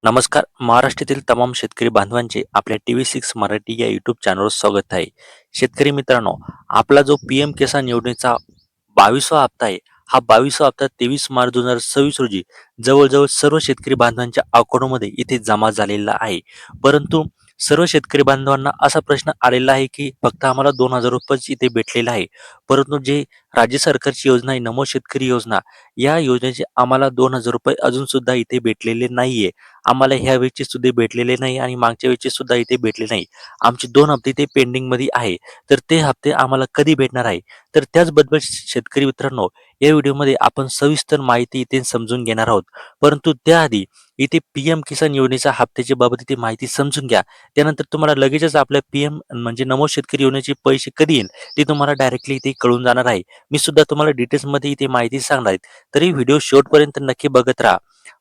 नमस्कार. महाराष्ट्रातील तमाम शेतकरी बांधवांचे आपल्या TV6 मराठी या यूट्यूब चॅनलवर स्वागत आहे. शेतकरी मित्रांनो, आपला जो PM किसान योजनेचा 22वा हप्ता आहे, हा 22वा हप्ता 23 मार्च 2026 रोजी जवळजवळ सर्व शेतकरी बांधवांच्या अकाउंटमध्ये इथे जमा झालेला आहे. परंतु सर्व शेतकरी बांधवांना असा प्रश्न आलेला आहे, की फक्त आम्हाला ₹2,000 इथे भेटलेला आहे. परंतु जे राज्य सरकारची योजना आहे, नमो शेतकरी योजना, या योजनेचे आम्हाला ₹2,000 अजून सुद्धा इथे भेटलेले नाहीये. आम्हाला ह्या वेळचे सुद्धा भेटलेले नाही आणि मागच्या वेळचे सुद्धा इथे भेटले नाही. आमचे 2 हप्ते इथे पेंडिंगमध्ये आहे. तर ते हप्ते आम्हाला कधी भेटणार आहे? तर त्याचबद्दल शेतकरी मित्रांनो, या व्हिडिओमध्ये आपण सविस्तर माहिती इथे समजून घेणार आहोत. परंतु त्याआधी इथे PM किसान योजनेच्या हप्त्याच्या बाबत इथे माहिती समजून घ्या. त्यानंतर तुम्हाला लगेचच आपल्या PM म्हणजे नमो शेतकरी योजनेचे पैसे कधी येईल ते तुम्हाला डायरेक्टली इथे कळून जाणार आहे. मी सुद्धा तुम्हाला डिटेल्समध्ये इथे माहिती सांगणार आहे. तरी व्हिडिओ शेवटपर्यंत नक्की बघत राहा.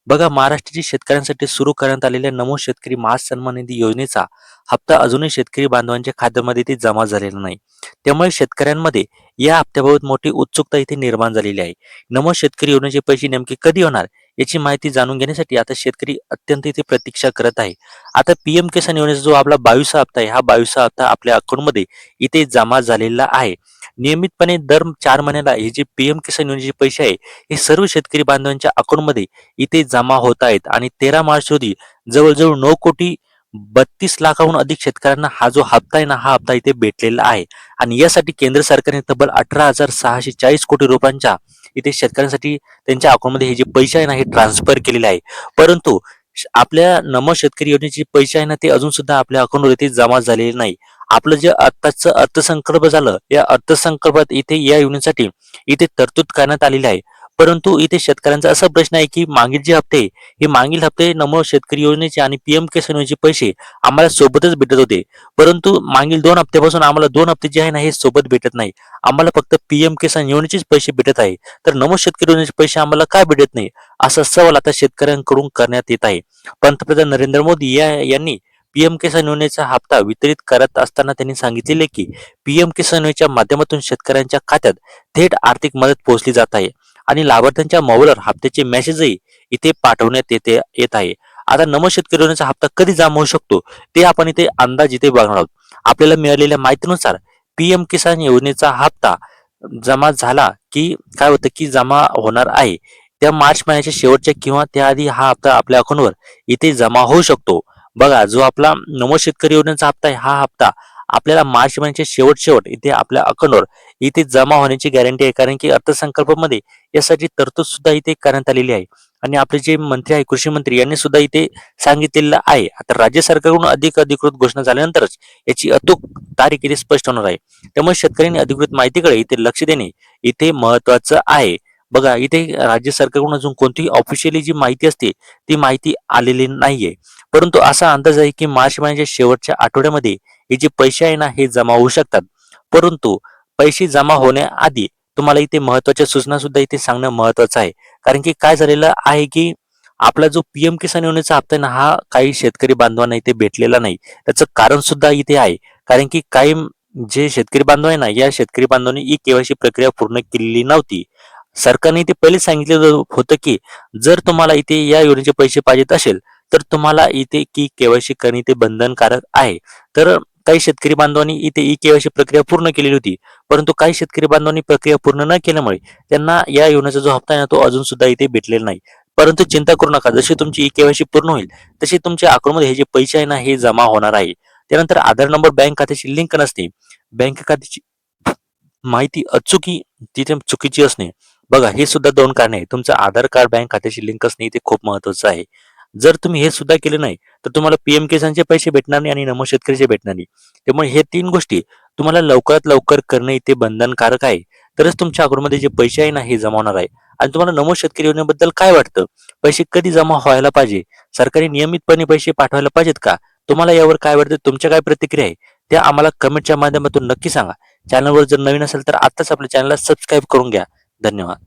बघा, महाराष्ट्रातील शेतकऱ्यांसाठी सुरू करण्यात आलेल्या नमो शेतकरी महासन्मान निधी योजनेचा हप्ता अजूनही शेतकरी बांधवांच्या खात्यामध्ये ते जमा झालेला नाही. त्यामुळे शेतकऱ्यांमध्ये या हप्त्याबाबत मोठी उत्सुकता इथे निर्माण झालेली आहे. नमो शेतकरी योजनेचे पैसे नेमके कधी होणार याची माहिती जाणून घेण्यासाठी आता शेतकरी अत्यंत इथे प्रतीक्षा करत आहे. आता PM किसान योजनेचा जो आपला 22वा हप्ता आहे, हा 22वा हप्ता आपल्या अकाउंटमध्ये इथे जमा झालेला आहे. नियमितपणे दर 4 महिन्याला हे जे PM किसान योजनेचे पैसे आहे, हे सर्व शेतकरी बांधवांच्या अकाउंटमध्ये इथे जमा होत आहेत आणि 13 मार्च रोजी जवळजवळ 9,32,00,000हून अधिक शेतकऱ्यांना हा जो हप्ता आहे ना, हा हप्ता इथे भेटलेला आहे. आणि यासाठी केंद्र सरकारने तब्बल 18,640 कोटी रुपयांच्या इथे शेतकऱ्यांसाठी त्यांच्या अकाउंटमध्ये हे जे पैसे आहे ना, हे ट्रान्सफर केलेले आहे. परंतु आपल्या नमो शेतकरी योजनेचे पैसे आहे ना, ते अजून सुद्धा आपल्या अकाउंटवर इथे जमा झालेले नाही. आपलं जे आत्ताचं अर्थसंकल्प झालं, या अर्थसंकल्पात इथे या योजनेसाठी इथे तरतूद करण्यात आलेली आहे. परंतु इथे शेतकऱ्यांचा असा प्रश्न आहे, की मागील जे हप्ते, हे मागील हप्ते नमो शेतकरी योजनेचे आणि PM किसान योजनेचे पैसे आम्हाला सोबतच भेटत होते. परंतु मागील 2 हप्त्यापासून आम्हाला 2 हप्ते जे आहे ना, हे सोबत भेटत नाही. आम्हाला फक्त PM किसान योजनेचेच पैसे भेटत आहे. तर नमो शेतकरी योजनेचे पैसे आम्हाला का भेटत नाही? असा सवाल आता शेतकऱ्यांकडून करण्यात येत आहे. पंतप्रधान नरेंद्र मोदी यांनी PM किसान योजनेचा हप्ता वितरित करत असताना त्यांनी सांगितलेले, की PM किसान योजनेच्या माध्यमातून शेतकऱ्यांच्या खात्यात थेट आर्थिक मदत पोहोचली जात आहे आणि लाभार्थ्यांच्या मोबाईलवर हप्त्याचे मेसेजही इथे पाठवण्यात येत आहे. आता नमो शेतकरी योजनेचा हप्ता कधी जमा होऊ शकतो ते आपण इथे अंदाज इथे बघणार आहोत. आपल्याला मिळालेल्या माहितीनुसार PM किसान योजनेचा हप्ता जमा झाला की काय होतं, की जमा होणार आहे त्या मार्च महिन्याच्या शेवटच्या किंवा त्याआधी हा हप्ता आपल्या अकाउंटवर इथे जमा होऊ शकतो. बघा, जो आपला नमो शेतकरी योजनेचा हप्ता आहे, हा हप्ता आपल्याला मार्च महिन्याच्या शेवट इथे आपल्या अकाउंटवर इथे जमा होण्याची गॅरंटी आहे. कारण की अर्थसंकल्पामध्ये यासाठी तरतूद सुद्धा इथे करण्यात आलेली आहे आणि आपले जे मंत्री आहे, कृषी मंत्री, यांनी सुद्धा इथे सांगितलेलं आहे. आता राज्य सरकारकडून अधिकृत घोषणा झाल्यानंतरच याची अचूक तारीख इथे स्पष्ट होणार आहे. त्यामुळे शेतकऱ्यांनी अधिकृत माहितीकडे इथे लक्ष देणे इथे महत्वाचं आहे. बघा, इथे राज्य सरकारकडून अजून कोणतीही ऑफिशियली जी माहिती असते ती माहिती आलेली नाहीये. परंतु असा अंदाज आहे, की मार्च महिन्याच्या शेवटच्या आठवड्यामध्ये हे जे पैसे आहे ना, हे जमा होऊ शकतात. परंतु पैसे जमा होण्याआधी तुम्हाला इथे महत्वाच्या सूचना सुद्धा इथे सांगणं महत्वाचं आहे. कारण की काय झालेलं आहे, की आपला जो PM किसान योजनेचा हप्ता आहे ना, हा काही शेतकरी बांधवांना इथे भेटलेला नाही. त्याचं कारण सुद्धा इथे आहे. कारण की काही जे शेतकरी बांधव आहे ना, या शेतकरी बांधवांनी KYC प्रक्रिया पूर्ण केलेली नव्हती. सरकारने इथे पहिलेच सांगितलेलं होतं, की जर तुम्हाला इथे या योजनेचे पैसे पाहिजेत असेल, तर तुम्हाला इथे KYC करणे इथे बंधनकारक आहे. तर काही शेतकरी बांधवांनी इथे KYC प्रक्रिया पूर्ण केलेली होती. परंतु काही शेतकरी बांधवांनी प्रक्रिया पूर्ण न केल्यामुळे त्यांना या योजनेचा जो हप्ता आहे ना, तो अजून सुद्धा इथे भेटलेला नाही. परंतु चिंता करू नका, जशी तुमची KYC पूर्ण होईल तसे तुमच्या अकाउंटमध्ये हे जे पैसे आहे ना, हे जमा होणार आहे. त्यानंतर आधार नंबर बँक खात्याशी लिंक नसते. बँक खात्याची माहिती अचूकी तिथे चुकीची असणे. बघा, हे सुद्धा 2 कारणे आहेत. तुमचं आधार कार्ड बँक खात्याशी लिंक असणे इथे खूप महत्वाचं आहे. जर तुम्ही हे सुद्धा केले नाही, तर तुम्हाला PM किसानचे पैसे भेटणार नाही आणि नमो शेतकरीचे भेटणार नाही. त्यामुळे हे 3 गोष्टी तुम्हाला लवकरात लवकर करणे इथे बंधनकारक आहे. तरच तुमच्या अकाउंटमध्ये जे पैसे आहे ना, हे जमा होणार आहे. आणि तुम्हाला नमो शेतकरी योजनेबद्दल काय वाटतं? पैसे कधी जमा व्हायला पाहिजे? सरकारने नियमितपणे पैसे पाठवायला पाहिजेत का? तुम्हाला यावर काय वाटतं? तुमच्या काय प्रतिक्रिया आहे? त्या आम्हाला कमेंटच्या माध्यमातून नक्की सांगा. चॅनलवर जर नवीन असेल तर आत्ताच आपल्या चॅनलला सबस्क्राईब करून घ्या. धन्यवाद.